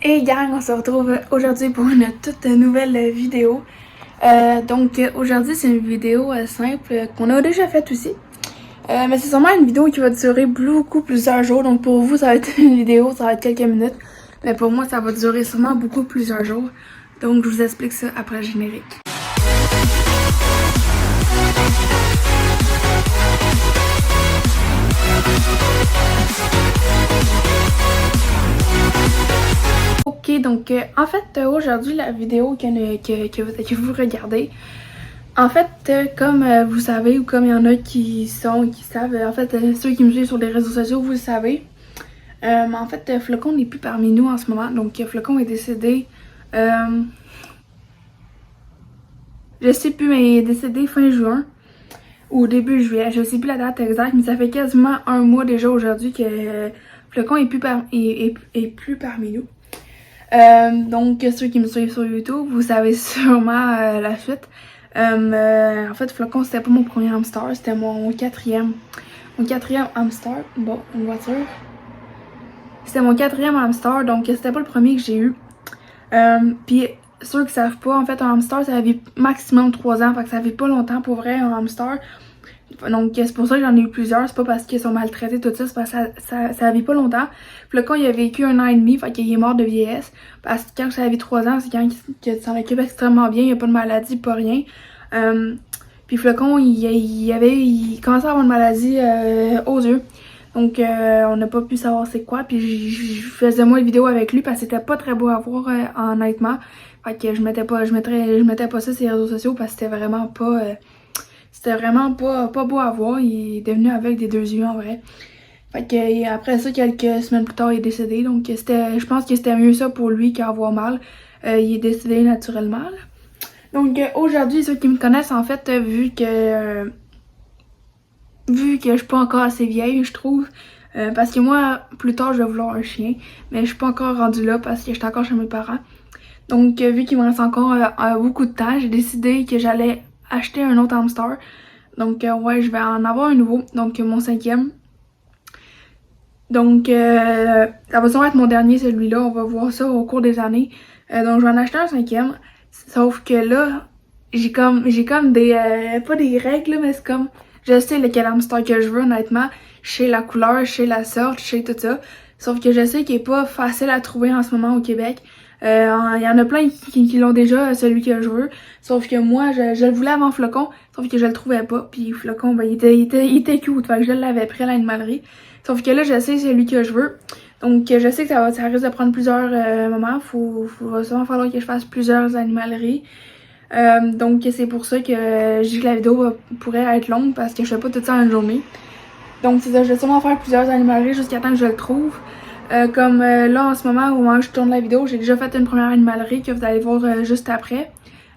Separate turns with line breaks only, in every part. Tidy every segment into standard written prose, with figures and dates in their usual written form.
Hey gang, on se retrouve aujourd'hui pour une toute nouvelle vidéo. Donc aujourd'hui c'est une vidéo simple qu'on a déjà faite aussi. Mais c'est sûrement une vidéo qui va durer plusieurs jours. Donc pour vous ça va être une vidéo, ça va être quelques minutes. Mais pour moi ça va durer sûrement plusieurs jours. Donc je vous explique ça après le générique. Ok, donc en fait aujourd'hui la vidéo que vous regardez, en fait comme vous savez ou comme il y en a qui savent, en fait ceux qui me suivent sur les réseaux sociaux vous le savez, en fait Flocon n'est plus parmi nous en ce moment, donc Flocon est décédé, je sais plus mais il est décédé fin juin ou début juillet, je sais plus la date exacte mais ça fait quasiment un mois déjà aujourd'hui que Flocon est plus parmi nous. Donc ceux qui me suivent sur YouTube, vous savez sûrement la suite. En fait, Flocon c'était pas mon premier hamster, c'était mon quatrième hamster. Bon, une voiture. C'était mon quatrième hamster, donc c'était pas le premier que j'ai eu. Puis ceux qui savent pas, en fait un hamster ça vit maximum 3 ans, fait que ça vit pas longtemps pour vrai un hamster. Donc c'est pour ça que j'en ai eu plusieurs, c'est pas parce qu'ils sont maltraités tout ça, c'est parce que ça vit pas longtemps. Flocon il a vécu 1 an et demi, fait qu'il est mort de vieillesse. Parce que quand ça vit 3 ans, c'est quand il s'en occupe extrêmement bien, il n'y a pas de maladie, pas rien. Puis Flocon il commençait à avoir une maladie aux yeux. Donc on n'a pas pu savoir c'est quoi, puis je faisais moins de vidéos avec lui parce que c'était pas très beau à voir honnêtement. Fait que je mettais pas ça sur les réseaux sociaux parce que c'était vraiment pas beau à voir. Il est devenu aveugle des 2 yeux en vrai. Fait que après ça, quelques semaines plus tard, il est décédé. Donc je pense que c'était mieux ça pour lui qu'avoir mal. Il est décédé naturellement. Là. Donc aujourd'hui, ceux qui me connaissent, en fait, vu que je suis pas encore assez vieille, je trouve. Parce que moi, plus tard, je vais vouloir un chien. Mais je suis pas encore rendue là parce que je suis encore chez mes parents. Donc vu qu'il me reste encore beaucoup de temps, j'ai décidé que j'allais acheter un autre hamster. Donc ouais, je vais en avoir un nouveau. Donc mon 5e. Donc ça va sûrement être mon dernier celui-là. On va voir ça au cours des années. Donc je vais en acheter un 5e. Sauf que là, j'ai comme des pas des règles là, mais c'est comme je sais lequel hamster que je veux honnêtement. Je sais la couleur, je sais la sorte, je sais tout ça. Sauf que je sais qu'il est pas facile à trouver en ce moment au Québec. Il y en a plein qui l'ont déjà, celui que je veux. Sauf que moi, je le voulais avant Flocon, sauf que je le trouvais pas. Puis Flocon, ben, il était cute, fait que je l'avais pris à l'animalerie. Sauf que là, je sais celui que je veux. Donc, je sais que ça risque de prendre plusieurs moments. Va sûrement falloir que je fasse plusieurs animaleries. Donc, c'est pour ça que je dis que la vidéo pourrait être longue parce que je fais pas tout ça en une journée. Donc, c'est ça, je vais sûrement faire plusieurs animaleries jusqu'à temps que je le trouve. Comme là en ce moment au moment où je tourne la vidéo, j'ai déjà fait une première animalerie que vous allez voir juste après.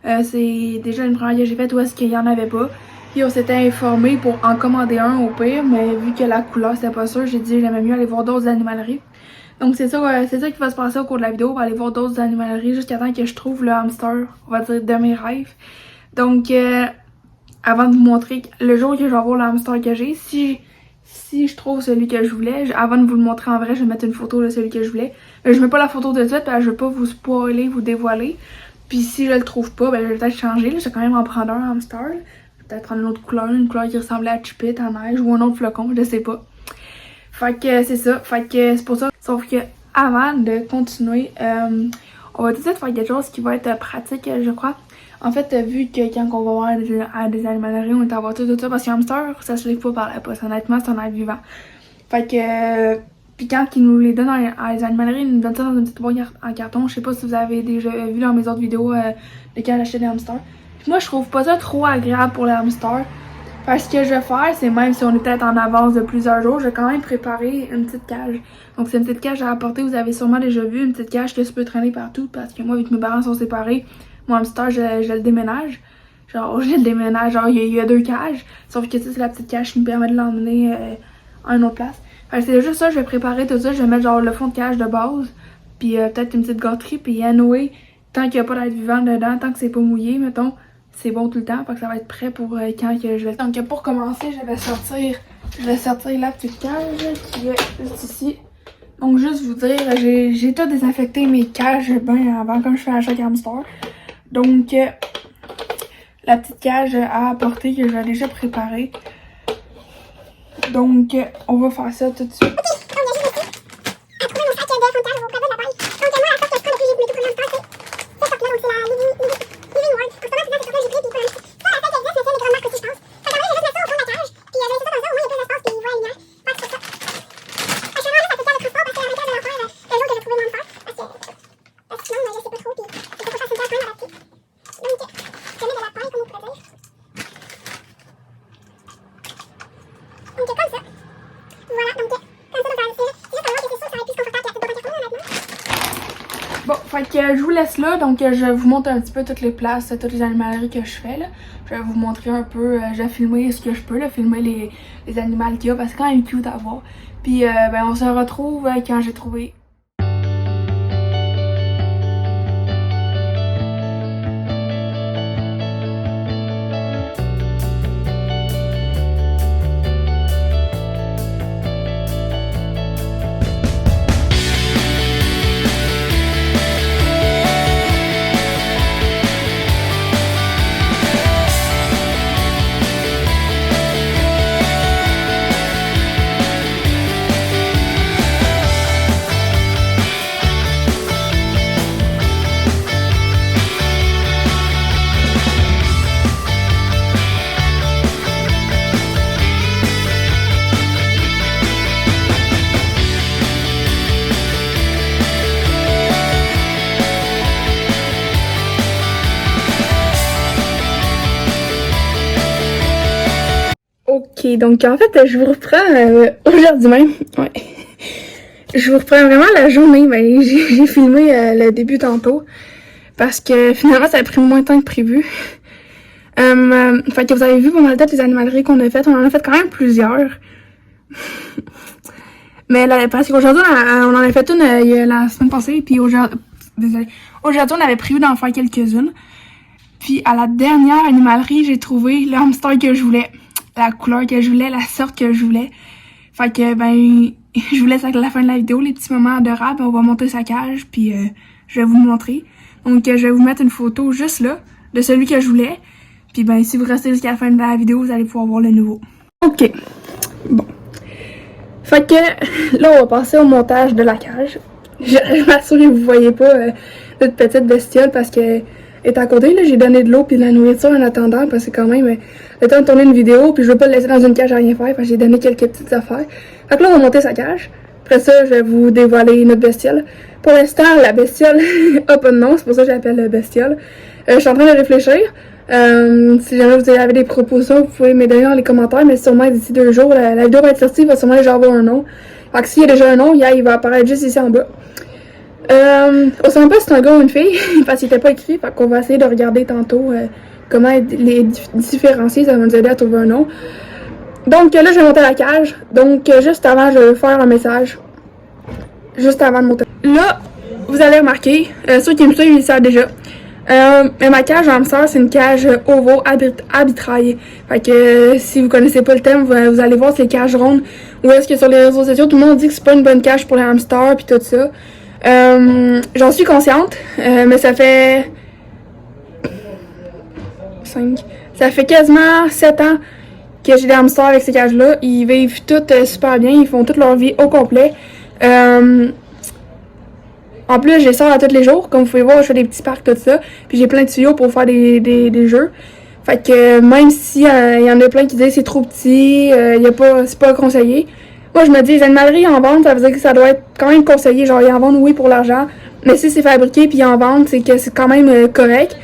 C'est déjà une première que j'ai faite où est-ce qu'il y en avait pas. Puis on s'était informé pour en commander un au pire, mais vu que la couleur c'était pas sûr, j'ai dit j'aimais mieux aller voir d'autres animaleries. Donc c'est ça qui va se passer au cours de la vidéo, on va aller voir d'autres animaleries jusqu'à temps que je trouve le hamster, on va dire de mes rêves. Donc avant de vous montrer le jour que je vais voir le hamster que j'ai, si je trouve celui que je voulais, avant de vous le montrer en vrai, je vais mettre une photo de celui que je voulais. Mais je mets pas la photo de suite parce que je veux pas vous spoiler, vous dévoiler. Puis si je le trouve pas, ben je vais peut-être changer. Là, je vais quand même en prendre un hamster. Je vais peut-être prendre une couleur qui ressemblait à Chipit en neige ou un autre flocon, je sais pas. Fait que c'est ça. Fait que c'est pour ça. Sauf que avant de continuer, on va tout de suite faire quelque chose qui va être pratique, je crois. En fait, vu que quand on va voir à des animaleries, on est en voiture, tout ça, parce qu'un hamster, ça se livre pas par la poste. Honnêtement, c'est un être vivant. Fait que, puis quand ils nous les donnent à les animaleries, ils nous donnent ça dans une petite boîte en carton. Je sais pas si vous avez déjà vu dans mes autres vidéos de quand j'achetais des hamsters. Puis moi, je trouve pas ça trop agréable pour les hamsters. Fait que ce que je vais faire, c'est même si on est peut-être en avance de plusieurs jours, je vais quand même préparer une petite cage. Donc c'est une petite cage à apporter, vous avez sûrement déjà vu, une petite cage que tu peux traîner partout parce que moi, vu que mes parents sont séparés, mon hamster, je le déménage. Genre, je le déménage, genre, il y a 2 cages. Sauf que c'est la petite cage qui me permet de l'emmener à une autre place. Fait que c'est juste ça, je vais préparer tout ça. Je vais mettre genre le fond de cage de base. Puis peut-être une petite gâterie. Puis anyway, tant qu'il n'y a pas d'être vivant dedans, tant que c'est pas mouillé, mettons, c'est bon tout le temps. Fait que ça va être prêt pour quand que je vais. Donc pour commencer, je vais sortir la petite cage qui est juste ici. Donc, juste vous dire, j'ai tout désinfecté mes cages ben avant, comme je fais à chaque hamster. Donc, la petite cage à apporter que j'ai déjà préparée. Donc, on va faire ça tout de suite. Bon, fait que je vous laisse là, donc je vous montre un petit peu toutes les places, toutes les animaleries que je fais là. Je vais vous montrer un peu, je vais filmer ce que je peux, là, filmer les animaux qu'il y a parce que c'est quand même cute à voir. Puis ben on se retrouve quand j'ai trouvé. Ok, donc en fait, je vous reprends aujourd'hui même. Ouais. Je vous reprends vraiment la journée. Ben, j'ai filmé le début tantôt. Parce que finalement, ça a pris moins de temps que prévu. Fait que vous avez vu pas mal toutes les animaleries qu'on a faites. On en a fait quand même plusieurs. Mais là, parce qu'aujourd'hui, on en a fait une la semaine passée. Puis aujourd'hui, on avait prévu d'en faire quelques-unes. Puis à la dernière animalerie, j'ai trouvé le hamster que je voulais. La couleur que je voulais, la sorte que je voulais. Fait que, ben, je vous laisse avec la fin de la vidéo, les petits moments adorables. On va monter sa cage, puis je vais vous montrer. Donc, je vais vous mettre une photo juste là, de celui que je voulais. Puis, ben, si vous restez jusqu'à la fin de la vidéo, vous allez pouvoir voir le nouveau. Ok. Bon. Fait que, là, on va passer au montage de la cage. Je m'assure que vous voyez pas notre petite bestiole parce que est à côté, là, j'ai donné de l'eau puis de la nourriture en attendant parce que quand même, le temps de tourner une vidéo puis je veux pas le laisser dans une cage à rien faire, parce que j'ai donné quelques petites affaires. Fait que là, on va monter sa cage. Après ça, je vais vous dévoiler notre bestiole. Pour l'instant, la bestiole a pas de nom, c'est pour ça que j'appelle bestiole. Je suis en train de réfléchir. Si jamais vous avez des propositions, vous pouvez me donner dans les commentaires, mais sûrement d'ici 2 jours, la vidéo va être sortie, il va sûrement déjà avoir un nom. Fait que s'il y a déjà un nom, il va apparaître juste ici en bas. On sait même pas si c'est un gars ou une fille, parce qu'il était pas écrit, fait qu'on va essayer de regarder tantôt comment les différencier, ça va nous aider à trouver un nom. Donc là, je vais monter la cage. Donc juste avant, je vais faire un message. Juste avant de monter. Là, vous allez remarquer, ceux qui me suivent, ils savent déjà. Mais ma cage hamster, c'est une cage ovo arbitraille. Fait que si vous connaissez pas le thème, vous allez voir ces cages rondes. Ou est-ce que sur les réseaux sociaux, tout le monde dit que c'est pas une bonne cage pour les hamsters puis tout ça. J'en suis consciente, mais ça fait 5. Ça fait quasiment 7 ans que j'ai des hamsters avec ces cages-là. Ils vivent toutes super bien, ils font toute leur vie au complet. En plus, je les sors à tous les jours. Comme vous pouvez voir, je fais des petits parcs, tout ça. Puis j'ai plein de tuyaux pour faire des jeux. Fait que même si y en a plein qui disent que c'est trop petit, c'est pas conseillé. Moi, je me dis, les animaleries en vente, ça veut dire que ça doit être quand même conseillé. Genre, ils en vendent, oui, pour l'argent. Mais si c'est fabriqué puis ils en vendent, c'est que c'est quand même correct.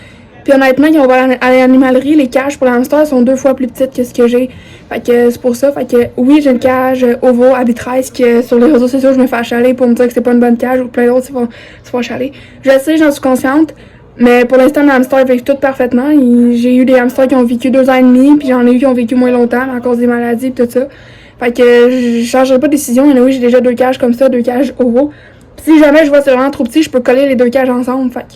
Puis honnêtement, quand on va à l'animalerie, les cages pour les hamsters sont 2 fois plus petites que ce que j'ai. Fait que c'est pour ça. Fait que oui, j'ai une cage ovo arbitraire que sur les réseaux sociaux, je me fais achaler pour me dire que c'est pas une bonne cage ou plein d'autres se font achaler. Je sais, j'en suis consciente. Mais pour l'instant, mes hamsters vivent toutes parfaitement. J'ai eu des hamsters qui ont vécu 2 ans et demi, puis j'en ai eu qui ont vécu moins longtemps à cause des maladies et tout ça. Fait que je changerai pas de décision. Oui, j'ai déjà 2 cages comme ça, 2 cages ovo. Pis si jamais je vois que c'est vraiment trop petit, je peux coller les 2 cages ensemble. Fait que...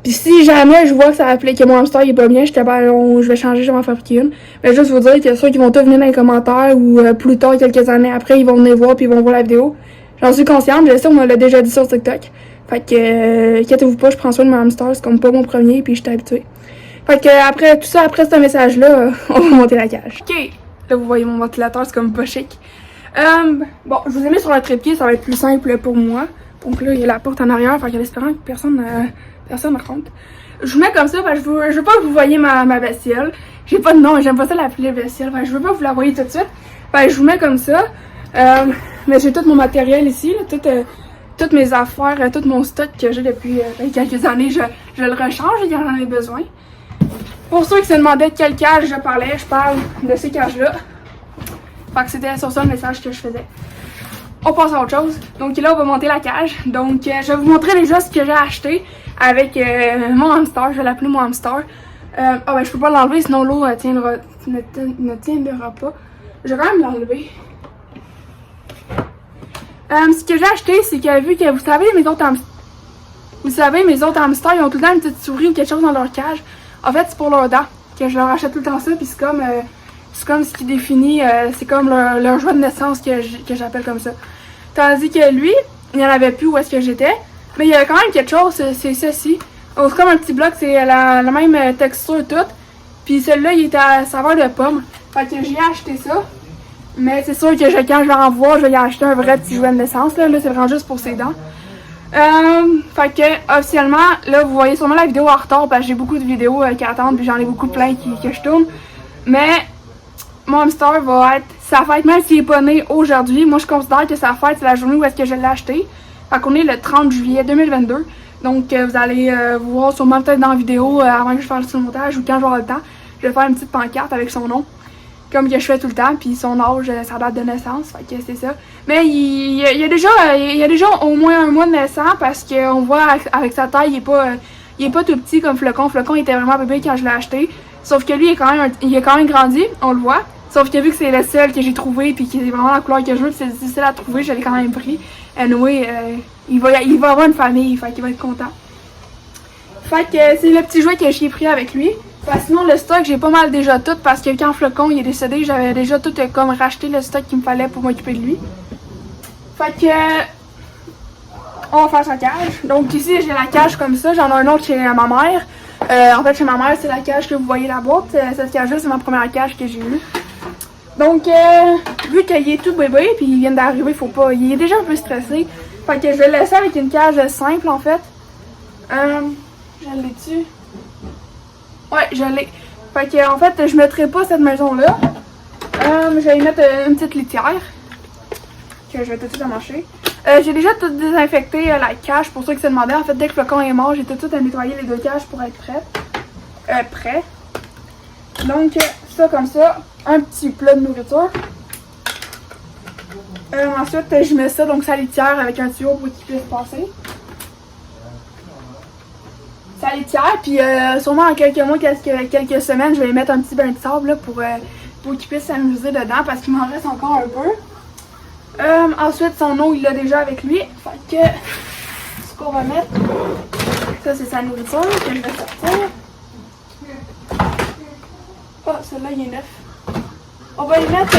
Puis si jamais je vois que ça appelait que mon hamster il est pas bien, je vais changer, je vais en fabriquer une. Mais juste vous dire que ceux qui vont tous venir dans les commentaires ou plus tard, quelques années après, ils vont venir voir puis ils vont voir la vidéo. J'en suis consciente, je sais, on me l'a déjà dit sur TikTok. Fait que, inquiétez-vous pas, je prends soin de mon hamster, c'est comme pas mon premier, puis je suis habituée. Fait que, après tout ça, après ce message-là, on va monter la cage. Ok, là vous voyez mon ventilateur, c'est comme pas chic. Bon, je vous ai mis sur le trépied, ça va être plus simple pour moi. Donc là, il y a la porte en arrière, fait qu'en espérant que personne rentre. Je vous mets comme ça, parce que je veux pas que vous voyez ma bestiole. J'ai pas de nom, j'aime pas ça l'appeler bestiole, fait que je veux pas que vous la voyez tout de suite. Fait que je vous mets comme ça. Mais j'ai tout mon matériel ici, là, toutes mes affaires, tout mon stock que j'ai depuis quelques années, je le rechange et j'en ai besoin. Pour ceux qui se demandaient de quelle cage je parle de ces cages-là. Fait que c'était sur ça le message que je faisais. On passe à autre chose. Donc là, on va monter la cage. Donc, je vais vous montrer déjà ce que j'ai acheté avec mon hamster. Je vais l'appeler mon hamster. Ben, je peux pas l'enlever, sinon l'eau ne tiendra pas. Je vais quand même l'enlever. Ce que j'ai acheté, c'est que vu que vous savez, mes autres hamsters, ils ont tout le temps une petite souris ou quelque chose dans leur cage. En fait, c'est pour leurs dents que je leur achète tout le temps ça, puis c'est comme ce qui définit, c'est comme leur joie de naissance que j'appelle comme ça. Tandis que lui, il n'y en avait plus où est-ce que j'étais, mais il y avait quand même quelque chose, c'est ceci. Oh, c'est comme un petit bloc, c'est la même texture toute. Puis celui-là, il était à saveur de pomme. Fait que j'ai acheté ça. Mais c'est sûr que quand je vais en voir, je vais y acheter un vrai petit jouet de naissance. Là c'est vraiment juste pour ses dents. Fait que, officiellement, là, vous voyez sûrement la vidéo en retard parce que j'ai beaucoup de vidéos qui attendent, puis j'en ai beaucoup plein que je tourne. Mais, mon hamster va être sa fête, même s'il est pas né aujourd'hui. Moi, je considère que sa fête, c'est la journée où est-ce que je l'ai acheté. Fait qu'on est le 30 juillet 2022. Donc, vous allez voir sûrement peut-être dans la vidéo, avant que je fasse le montage ou quand j'aurai le temps, je vais faire une petite pancarte avec son nom. Comme que je fais tout le temps, puis son âge, sa date de naissance, fait que c'est ça. Mais il y a déjà au moins un mois de naissance parce qu'on voit avec sa taille, il est pas tout petit comme Flocon. Flocon était vraiment bébé quand je l'ai acheté. Sauf que lui, il a quand même grandi, on le voit. Sauf que vu que c'est le seul que j'ai trouvé, puis qui est vraiment la couleur que je veux, puis c'est difficile à trouver, je l'ai quand même pris. Anyway, il va avoir une famille, fait qu'il va être content. Fait que c'est le petit jouet que j'ai pris avec lui. Parce que sinon, le stock, j'ai pas mal déjà tout parce que quand Flocon il est décédé, j'avais déjà tout comme racheté le stock qu'il me fallait pour m'occuper de lui. Fait que on va faire sa cage. Donc ici, j'ai la cage comme ça. J'en ai un autre chez ma mère. En fait, chez ma mère, c'est la cage que vous voyez la boîte. Cette cage-là, c'est ma première cage que j'ai eue. Donc, vu qu'il est tout bébé puis il vient d'arriver, il est déjà un peu stressé. Fait que je vais le laisser avec une cage simple en fait. Je l'ai dessus. Ouais, je l'ai. Fait que, en fait, je mettrai pas cette maison-là. Je vais y mettre une petite litière. Que je vais tout de suite amancher. J'ai déjà tout désinfecté la cage pour ceux qui se demandaient. En fait, dès que Flocon est mort, j'ai tout à nettoyer les deux cages pour être prêt. Donc, ça comme ça. Un petit plat de nourriture. Ensuite, je mets ça, donc sa litière avec un tuyau pour qu'il puisse passer. Sa litière, puis sûrement en quelques mois, quelques semaines, je vais lui mettre un petit bain de sable là, pour qu'il puisse s'amuser dedans parce qu'il m'en reste encore un peu. Ensuite, son eau, il l'a déjà avec lui. Fait que ce qu'on va mettre, ça c'est sa nourriture que je vais sortir. Oh, celui-là il est neuf. On va y mettre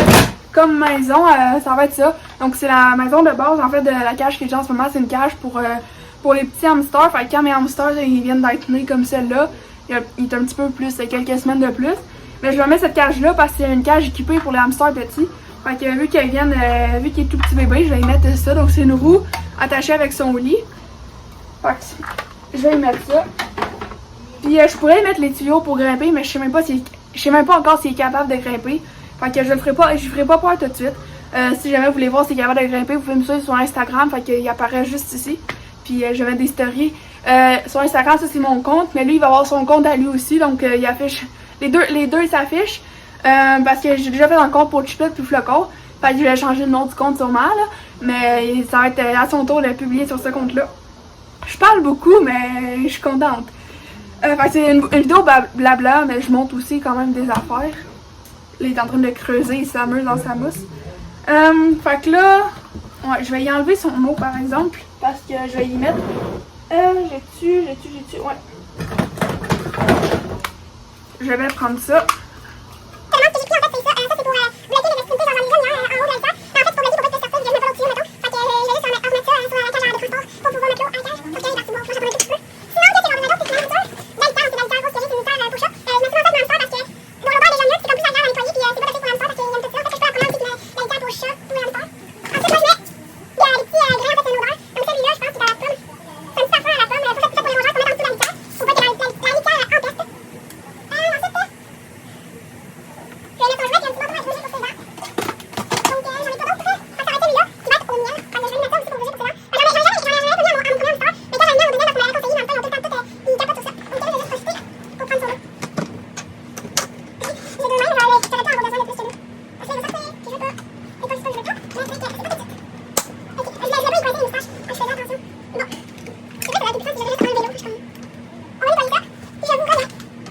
comme maison, ça va être ça. Donc c'est la maison de base en fait de la cage que j'ai en ce moment, c'est une cage pour les petits hamsters. Fait que quand mes hamsters ils viennent d'être nés comme celle-là, il est un petit peu plus, quelques semaines de plus. Mais je vais mettre cette cage-là parce que c'est une cage équipée pour les hamsters petits. Fait que vu qu'il est tout petit bébé, je vais y mettre ça. Donc c'est une roue attachée avec son lit. Fait que je vais y mettre ça. Puis je pourrais y mettre les tuyaux pour grimper, mais je sais même pas encore s'il est capable de grimper. Fait que je ferai pas peur tout de suite. Si jamais vous voulez voir s'il est capable de grimper, vous pouvez me suivre sur Instagram. Fait qu'il apparaît juste ici. Puis je mets des stories. Sur Instagram, ça c'est mon compte. Mais lui, il va avoir son compte à lui aussi. Donc il affiche. Les deux s'affichent. Parce que j'ai déjà fait un compte pour Chipette puis Flocon. Fait que je vais changer le nom du compte sûrement là. Mais ça va être à son tour de publier sur ce compte-là. Je parle beaucoup, mais je suis contente. Fait que c'est une vidéo blabla, mais je montre aussi quand même des affaires. Là, il est en train de creuser, il s'amuse dans sa mousse. Fait que là, ouais, je vais y enlever son eau par exemple. Parce que je vais y mettre. J'ai-tu, ouais. Je vais prendre ça.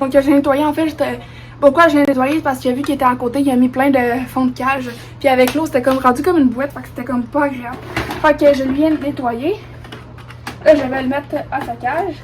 Donc j'ai nettoyé, en fait, pourquoi j'ai nettoyé? Parce que vu qu'il était à côté, il a mis plein de fond de cage. Puis avec l'eau, c'était comme rendu comme une boîte, fait que c'était comme pas agréable. Fait que je lui ai nettoyé. Là, je vais le mettre à sa cage.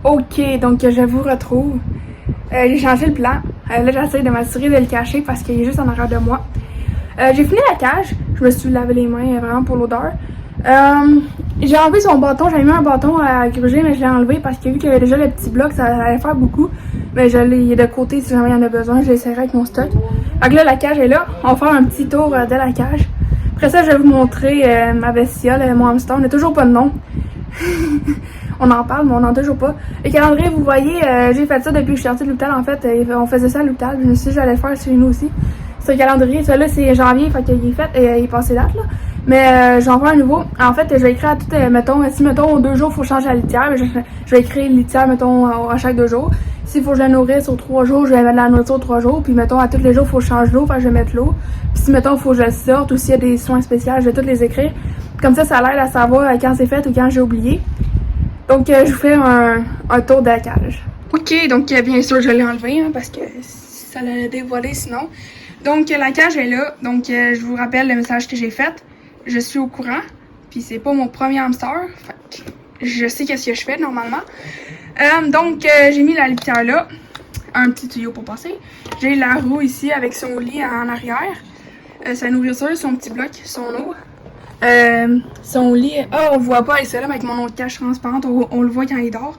Ok, donc je vous retrouve. J'ai changé le plan. Là, j'essaie de m'assurer de le cacher parce qu'il est juste en arrière de moi. J'ai fini la cage. Je me suis lavé les mains vraiment pour l'odeur. J'ai enlevé son bâton. J'avais mis un bâton à gruger, mais je l'ai enlevé parce que vu qu'il y avait déjà le petit bloc, ça allait faire beaucoup. Mais je l'ai de côté si jamais il y en a besoin. Je l'essaierai avec mon stock. Donc là, la cage est là. On va faire un petit tour de la cage. Après ça, je vais vous montrer ma bestiole, mon hamster. On n'a toujours pas de nom. On en parle, mais on n'en a toujours pas. Le calendrier, vous voyez, j'ai fait ça depuis que je suis sortie de l'hôpital. En fait, on faisait ça à l'hôpital. Je me suis dit que j'allais le faire chez nous aussi. C'est le calendrier. Ça, là, c'est janvier, fait qu'il est fait et il est passé date, là. Mais j'en fais un nouveau. En fait, je vais écrire à tout, mettons, si, mettons, 2 jours, il faut changer la litière, je vais écrire litière, mettons, à chaque 2 jours. S'il faut que je la nourrisse sur 3 jours, je vais mettre de la nourriture 3 jours. Puis, mettons, à tous les jours, il faut que je change l'eau, fait que je vais mettre l'eau. Puis, si, mettons, il faut que je le sorte ou s'il y a des soins spéciaux, je vais toutes les écrire. Comme ça l'aide à savoir quand c'est fait ou quand j'ai oublié. Donc, je vous fais un tour de la cage. Ok, donc bien sûr, je l'ai enlevé hein, parce que ça l'allait dévoiler sinon. Donc, la cage est là. Donc, je vous rappelle le message que j'ai fait. Je suis au courant. Puis, c'est pas mon premier hamster. Fait que je sais qu'est-ce que je fais normalement. Donc, j'ai mis la litière là. Un petit tuyau pour passer. J'ai la roue ici avec son lit en arrière. Sa nourriture, son petit bloc, son eau. Son lit, on voit pas, il est là avec mon autre cage transparente, on le voit quand il dort.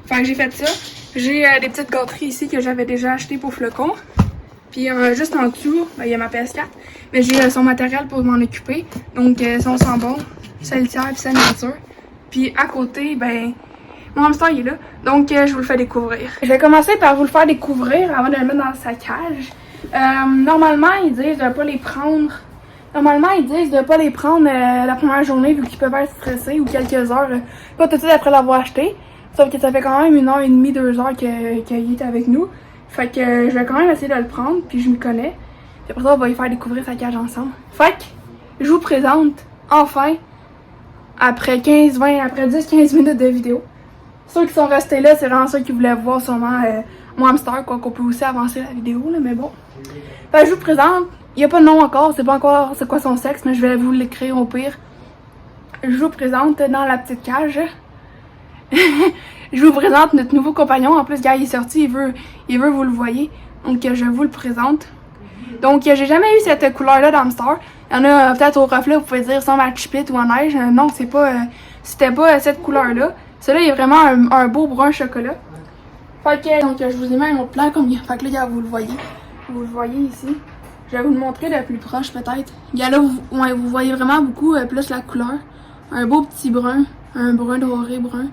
Fait que j'ai fait ça. J'ai des petites gâteries ici que j'avais déjà achetées pour Flocon. Puis juste en dessous, il y a ma PS4. Mais j'ai son matériel pour m'en occuper. Donc son sambon, sa litière puis sa nourriture. Puis à côté, mon hamster il est là. Donc je vous le fais découvrir. Je vais commencer par vous le faire découvrir avant de le mettre dans sa cage. Normalement, ils disent de pas les prendre. Normalement, ils disent de pas les prendre la première journée vu qu'ils peuvent être stressés ou quelques heures, pas tout de suite après l'avoir acheté. Sauf que ça fait quand même 1h30, 2 heures qu'il est avec nous. Fait que je vais quand même essayer de le prendre, puis je me connais. Puis après ça, on va y faire découvrir sa cage ensemble. Fait que je vous présente, enfin, après 10-15 minutes de vidéo. Ceux qui sont restés là, c'est vraiment ceux qui voulaient voir sûrement mon hamster, quoi qu'on peut aussi avancer la vidéo, là, mais bon. Fait que je vous présente. Il n'y a pas de nom encore, c'est pas encore c'est quoi son sexe, mais je vais vous l'écrire au pire. Je vous présente dans la petite cage. Je vous présente notre nouveau compagnon. En plus, gars, il est sorti, il veut vous le voyez. Donc, je vous le présente. Donc, j'ai jamais eu cette couleur-là d'hamster. Il y en a peut-être au reflet, vous pouvez dire sans à chipit ou en neige. Non, c'était pas cette couleur-là. Celui-là, il est vraiment un beau brun chocolat. Fait que, donc, je vous ai mis un autre plan comme il. Fait que là, gars, vous le voyez. Vous le voyez ici. Je vais vous le montrer de plus proche peut-être. Là, vous voyez vraiment beaucoup plus la couleur. Un beau petit brun, un brun doré brun.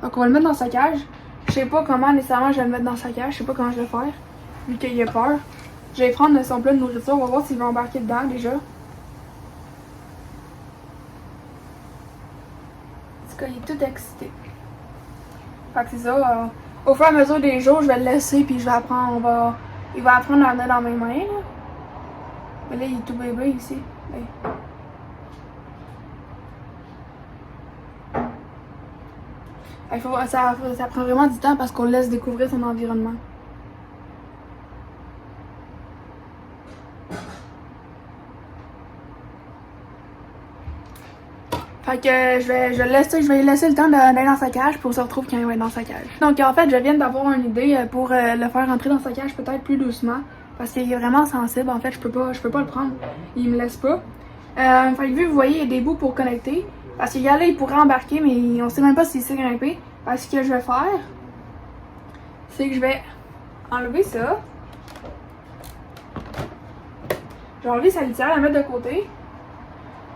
Donc on va le mettre dans sa cage. Je sais pas comment nécessairement je vais le mettre dans sa cage, je sais pas comment je vais faire, vu qu'il a peur. Je vais prendre son plat de nourriture, on va voir s'il va embarquer dedans déjà. En tout cas, il est tout excité. Fait que c'est ça, au fur et à mesure des jours, je vais le laisser puis je vais apprendre, il va apprendre à venir dans mes mains là. Mais là, il est tout bébé ici. Ouais. Ça prend vraiment du temps parce qu'on le laisse découvrir son environnement. Fait que je vais lui laisser le temps d'aller dans sa cage pour se retrouver quand il va être dans sa cage. Donc en fait, je viens d'avoir une idée pour le faire rentrer dans sa cage peut-être plus doucement. Parce qu'il est vraiment sensible, en fait, je peux pas le prendre. Il me laisse pas. Fait que vu, vous voyez, il y a des bouts pour connecter. Parce qu'il y a là, il pourrait embarquer, mais on sait même pas s'il sait grimper. Parce que ce que je vais faire, c'est que je vais enlever ça. Je vais enlever sa litière, la mettre de côté.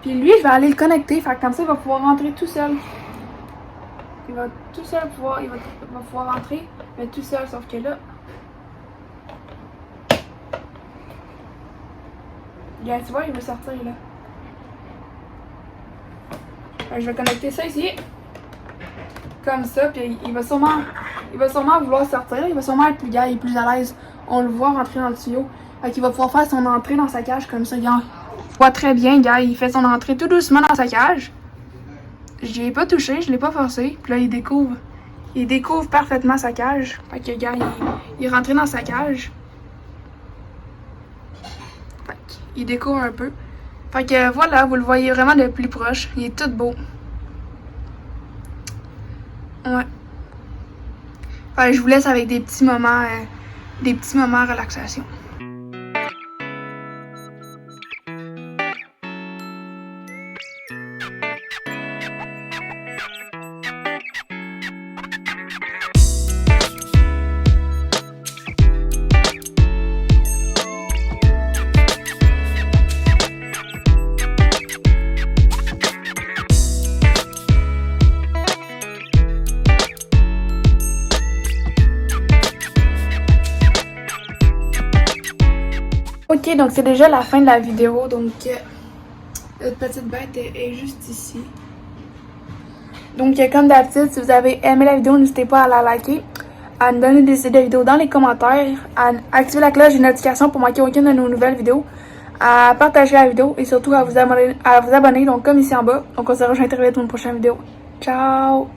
Puis lui, je vais aller le connecter. Fait que comme ça, il va pouvoir rentrer tout seul. Il va tout seul pouvoir, il va pouvoir rentrer, mais tout seul, sauf que là... Regarde, tu vois, il veut sortir là. Je vais connecter ça ici. Comme ça, puis il va sûrement vouloir sortir. Il va sûrement être plus gai et plus à l'aise. On le voit rentrer dans le tuyau. Fait qu'il va pouvoir faire son entrée dans sa cage comme ça. Regarde. On voit très bien, gars. Il fait son entrée tout doucement dans sa cage. Je l'ai pas touché, je l'ai pas forcé. Puis là, il découvre parfaitement sa cage. Fait que, gars, il est rentré dans sa cage. Il découvre un peu. Fait que voilà, vous le voyez vraiment de plus proche. Il est tout beau. Ouais. Fait que je vous laisse avec des petits moments relaxation. Ok, donc c'est déjà la fin de la vidéo, donc notre petite bête est juste ici. Donc comme d'habitude, si vous avez aimé la vidéo, n'hésitez pas à la liker, à nous donner des idées de vidéos dans les commentaires, à activer la cloche de notification pour manquer aucune de nos nouvelles vidéos, à partager la vidéo et surtout à vous abonner donc comme ici en bas. Donc on se rejoint très vite dans une prochaine vidéo. Ciao!